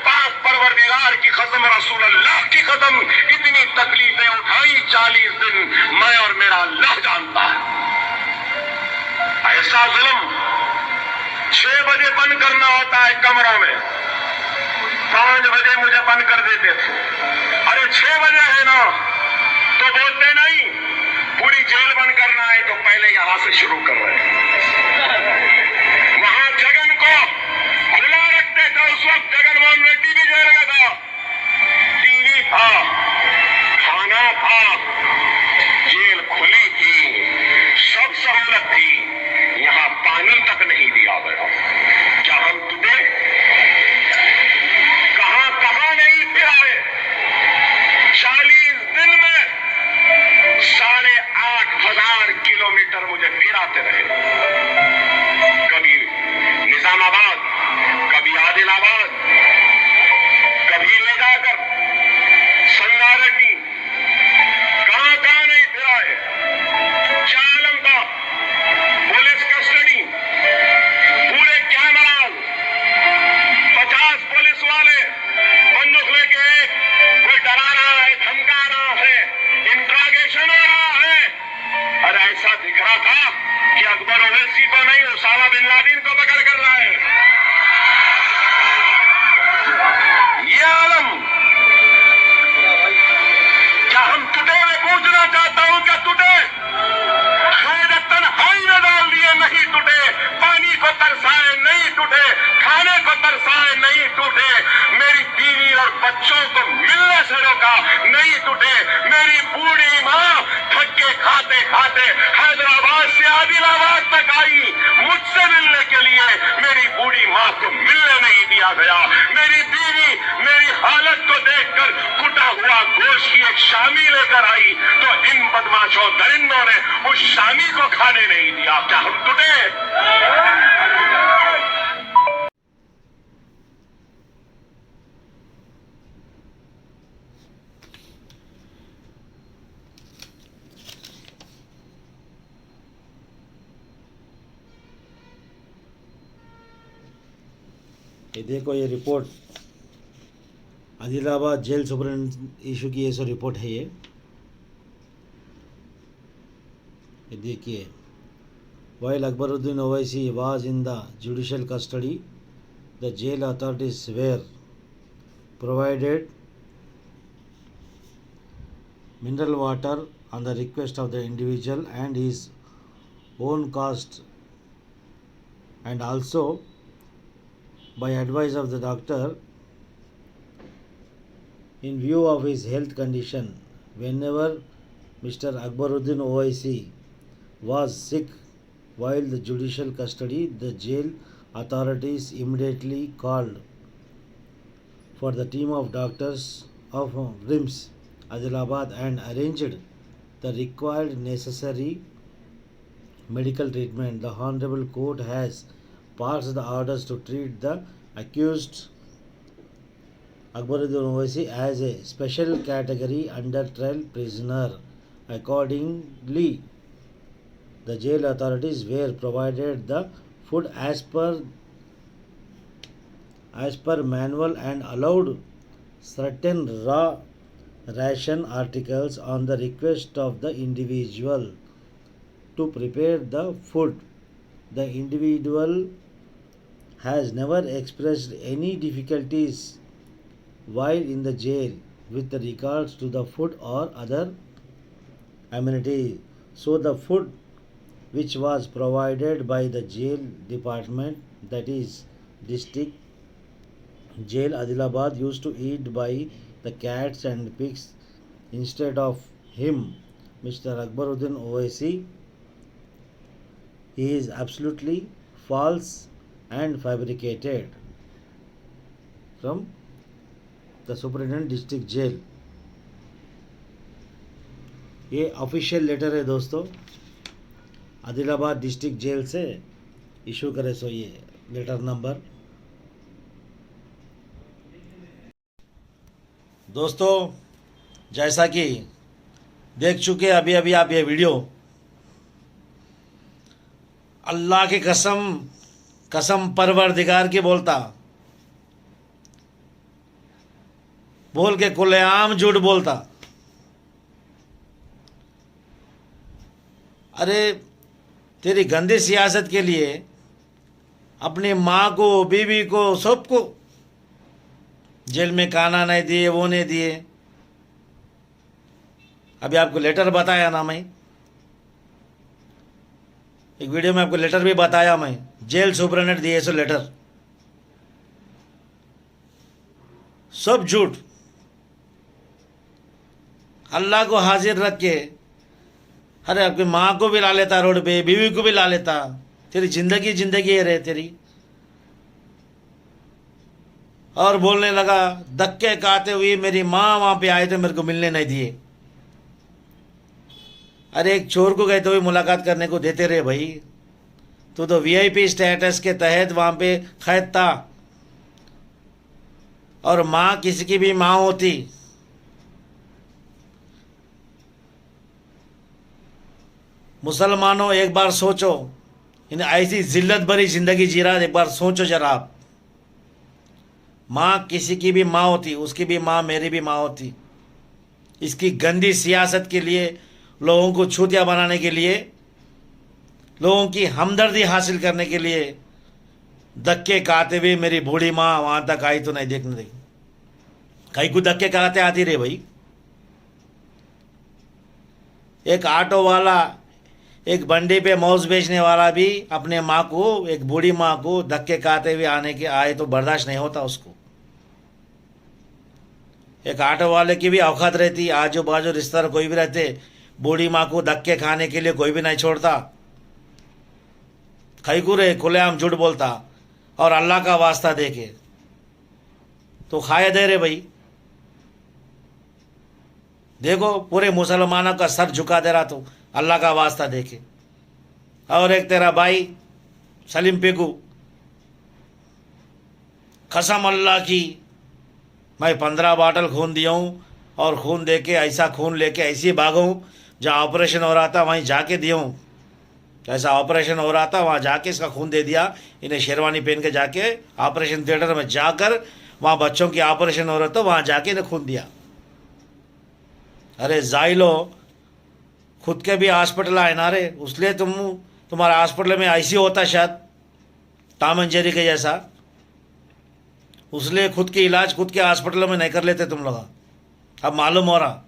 पाक परवरदिगार की कसम, रसूल अल्लाह की कसम, इतनी तकलीफें उठाई 40 दिन मैं और मेरा अल्लाह जानता है। ऐसा जुल्म 6 बजे बंद करना होता है कमरों में, 5 बजे मुझे बंद कर देते थे। अरे 6 बजे है ना तो बोलते नहीं, पूरी जेल बंद करना है तो पहले यहां से शुरू कर रहे हैं। वहां जगन को खुला रखते थे, उस वक्त जगनमोहन रेड्डी भी जेल में था, टीवी था, खाना था, जेल खुली थी, सब सहूलत थी, यहां पानी तक नहीं दिया गया। क्या हम टूटे? कहां कहां नहीं फिराए? 40 दिन में 8,500 किलोमीटर मुझे फिराते रहे, कभी निजामाबाद, कभी आदिलाबाद, कभी ले जाकर संगारेड्डी, कहां कहां नहीं फिराए। क्या आलम था? पुलिस कस्टडी, पूरे कैमराज, 50 पुलिस वाले बंदूक लेके, कोई डरा रहा है, धमका रहा है, इंट्रोगेशन हो रहा है। अरे ऐसा दिख रहा था कि अकबर ओवैसी को नहीं, उसामा बिन लादेन को पकड़ कर रहा है। ये आलम, क्या हम टूटे? मैं पूछना चाहता हूं, क्या टूटे? तन्हाई में डाल दिए, नहीं टूटे। पानी को तरसाए, नहीं टूटे। खाने को तरसाए, नहीं टूटे। मेरी बीवी और बच्चों को मिलने से रोका, नहीं टूटे। मेरी बूढ़ी मां थक के खाते खाते हैदराबाद से आदिलाबाद तक आई मुझसे मिलने के लिए, मेरी बूढ़ी मां को मिलने नहीं दिया गया। मेरी बीवी मेरी हालत को देखकर कुटा हुआ गोश्त की एक शामी लेकर आई तो इन बदमाशों दरिंदों ने उस शामी को खाने नहीं दिया। क्या हम टूटे? ये देखो, ये report Adilabad jail superintendent issue की, ये सो रिपोर्ट है। ये देखिए, while Akbaruddin Owaisi was in the judicial custody, the jail authorities were provided mineral water on the request of the individual and his own cost, and also by advice of the doctor in view of his health condition. Whenever Mr. Akbaruddin Owaisi was sick while the judicial custody, the jail authorities immediately called for the team of doctors of RIMS Adilabad and arranged the required necessary medical treatment. The Honorable Court has passed the orders to treat the accused Akbaruddin Owaisi as a special category under trial prisoner. Accordingly, the jail authorities were provided the food as per manual and allowed certain raw ration articles on the request of the individual to prepare the food. The individual has never expressed any difficulties while in the jail with regards to the food or other amenities. So the food which was provided by the jail department, that is district jail Adilabad, used to eat by the cats and pigs instead of him, Mr. Akbaruddin Owaisi, is absolutely false and fabricated. From the Superintendent District Jail. ये official letter है दोस्तों, Adilabad district jail से issue करे। सो ये letter number. दोस्तों, जैसा कि देख चुके अभी अभी आप ये वीडियो, अल्लाह की कसम, कसम परवरदिगार की बोलता, बोल के खुलेआम झूठ बोलता। अरे तेरी गंदी सियासत के लिए अपनी माँ को, बीवी को, सबको जेल में खाना नहीं दिए, वो नहीं दिए। अभी आपको लेटर बताया ना मैं, एक वीडियो में आपको लेटर भी बताया मैं, जेल सुपरिटेंडेंट दिए सो लेटर, सब झूठ। अल्लाह को हाजिर रख के, अरे आपकी माँ को भी ला लेता रोड पे, बीवी को भी ला लेता। तेरी जिंदगी जिंदगी है रे तेरी। और बोलने लगा धक्के खाते हुए मेरी माँ वहां पे आए थे, मेरे को मिलने नहीं दिए। अरे एक चोर को कहते हुए मुलाकात करने को देते रहे भाई। तो वीआईपी स्टेटस के तहत वहां पे कैद था। और माँ किसी की भी माँ होती। मुसलमानों एक बार सोचो, इन ऐसी जिल्लत भरी जिंदगी जी रहा, एक बार सोचो जरा आप। माँ किसी की भी माँ होती, उसकी भी माँ मेरी भी माँ होती। इसकी गंदी सियासत के लिए, लोगों को छूतिया बनाने के लिए, लोगों की हमदर्दी हासिल करने के लिए धक्के खाते हुए मेरी बूढ़ी माँ वहां तक आई तो नहीं देखने दी। कहीं को धक्के खाते आती रहे भाई। एक ऑटो वाला, एक बंडी पे मौज बेचने वाला भी अपने माँ को, एक बूढ़ी माँ को धक्के खाते हुए आने के आए तो बर्दाश्त नहीं होता उसको। एक ऑटो वाले की भी औकात रहती, आजू बाजू रिश्तेदार कोई भी रहते, बूढ़ी माँ को धक्के खाने के लिए कोई भी नहीं छोड़ता। खईकू रे खुलेआम झूठ बोलता और अल्लाह का वास्ता देके तो खाए दे रे भाई। देखो पूरे मुसलमानों का सर झुका दे रहा तो अल्लाह का वास्ता देके। और एक तेरा भाई सलीम पेगू, कसम अल्लाह की मैं 15 बाटल खून दिया हूँ और खून दे के ऐसा खून लेके ऐसे भागा हूँ, जहाँ ऑपरेशन हो रहा था वहीं जाके दिया हूँ। ऐसा ऑपरेशन हो रहा था वहाँ जाके इसका खून दे दिया। इन्हें शेरवानी पहन के जाके ऑपरेशन थिएटर में जाकर, वहाँ बच्चों की ऑपरेशन हो रहा था वहाँ जाके इन्हें खून दिया। अरे जाइलो, खुद के भी हॉस्पिटल आए ना रे, उसलिए तुम्हारा हॉस्पिटल में आईसीयू होता शायद टॉम एंड जेरी के जैसा, उसलिए खुद की इलाज खुद के हॉस्पिटल में नहीं कर लेते तुम लोग। अब मालूम हो रहा,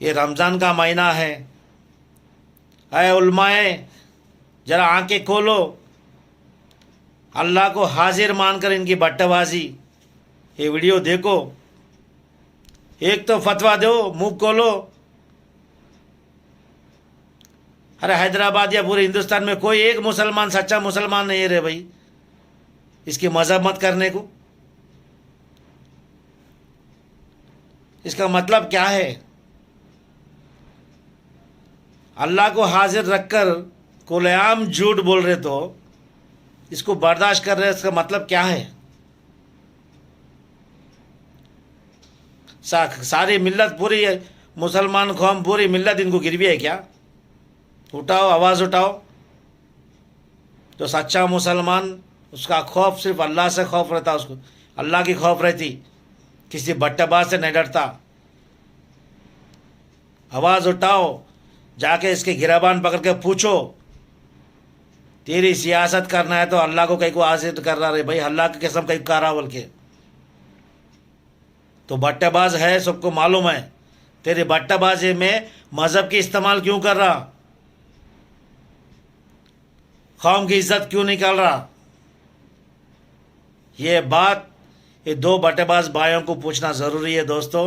ये रमज़ान का महीना है। अय उलमाए जरा आंखें खोलो, अल्लाह को हाजिर मानकर इनकी बट्टेबाजी, ये वीडियो देखो। एक तो फतवा दो, मुंह खोलो। अरे हैदराबाद या पूरे हिंदुस्तान में कोई एक मुसलमान, सच्चा मुसलमान नहीं है रे भाई इसकी मजहब मत करने को। इसका मतलब क्या है? अल्लाह को हाजिर रखकर खुलेआम झूठ बोल रहे तो इसको बर्दाश्त कर रहे, इसका मतलब क्या है? सारी मिल्लत, पूरी मुसलमान कौम, पूरी मिल्लत इनको गिरवी है क्या? उठाओ, आवाज़ उठाओ। तो सच्चा मुसलमान, उसका खौफ सिर्फ अल्लाह से खौफ रहता, उसको अल्लाह की खौफ रहती, किसी बट्टेबाज से नहीं डरता। आवाज़ उठाओ, जाके इसके गिराबान पकड़ के पूछो, तेरी सियासत करना है तो अल्लाह को कहीं को हाजिर कर रहा है भाई, अल्लाह की कसम कहीं कर रहा बोल के। तो बट्टेबाज है, सबको मालूम है। तेरी बट्टेबाजी में मजहब की इस्तेमाल क्यों कर रहा? कौम की इज्जत क्यों निकाल रहा? ये बात ये दो बट्टेबाज भाइयों को पूछना ज़रूरी है दोस्तों।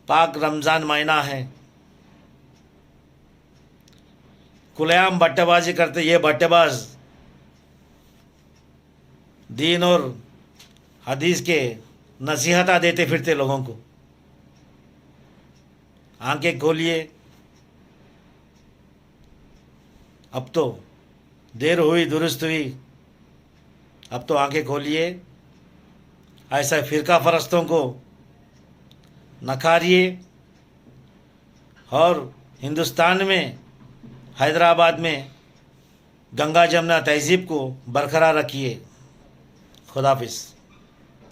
पाक रमज़ान महीना है, खुलेआम बट्टेबाजी करते ये बट्टेबाज दीन और हदीस के नसीहता देते फिरते लोगों को। आंखें खोलिए, अब तो देर हुई दुरुस्त हुई, अब तो आंखें खोलिए। ऐसा फिरका फरस्तों को नकारिए और हिंदुस्तान में, हैदराबाद में गंगा जमुना तहजीब को बरकरार रखिए। खुदाफिज।